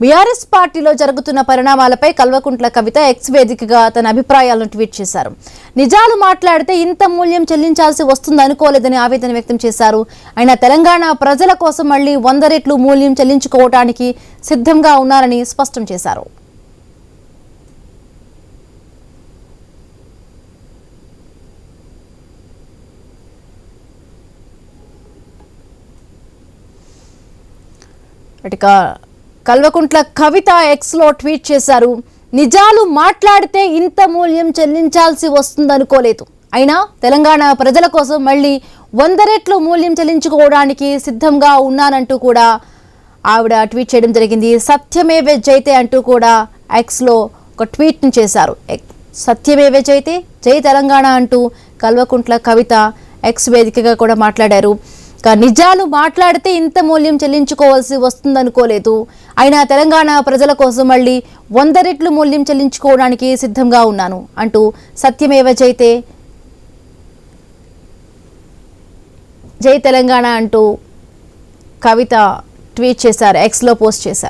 BRS పార్టీలో జరుగుతున్న పరిణామాలపై కల్వకుంట్ల కవిత ఎక్స్ వేదికగా తన అభిప్రాయాలను ట్వీట్ చేశారు. నిజాలు మాట్లాడితే ఇంత మూల్యం చెల్లించాల్సి వస్తుందనుకోలేదని ఆవేదన వ్యక్తం చేశారు. ఆయన తెలంగాణ ప్రజల కోసం మళ్లీ 100 రెట్లు మూల్యం చెల్లించుకోవడానికి సిద్ధంగా ఉన్నారని స్పష్టం చేశారు. కల్వకుంట్ల కవిత ఎక్స్ లో ట్వీట్ చేశారు. నిజాలు మాట్లాడితే ఇంత మూల్యం చెల్లించాల్సి వస్తుందనుకోలేదు. అయినా తెలంగాణ ప్రజల కోసం మళ్ళీ 100 రెట్లు మూల్యం చెల్లించుకోవడానికి సిద్ధంగా ఉన్నానంటూ కూడా ఆవిడ ట్వీట్ చేయడం జరిగింది. సత్యమేవే జైతే అంటూ కూడా ఎక్స్ లో ఒక ట్వీట్ ని చేశారు. సత్యమేవే జైతే, జై తెలంగాణ అంటూ కల్వకుంట్ల కవిత ఎక్స్ వేదికగా కూడా మాట్లాడారు. నిజాలు మాట్లాడితే ఇంత మూల్యం చెల్లించుకోవాల్సి వస్తుందనుకోలేదు. అయినా తెలంగాణ ప్రజల కోసం మళ్ళీ 100 రెట్లు మూల్యం చెల్లించుకోవడానికి సిద్ధంగా ఉన్నాను అంటూ సత్యమేవ జైతే, జై తెలంగాణ అంటూ కవిత ట్వీట్ చేశారు, ఎక్స్ లో పోస్ట్ చేశారు.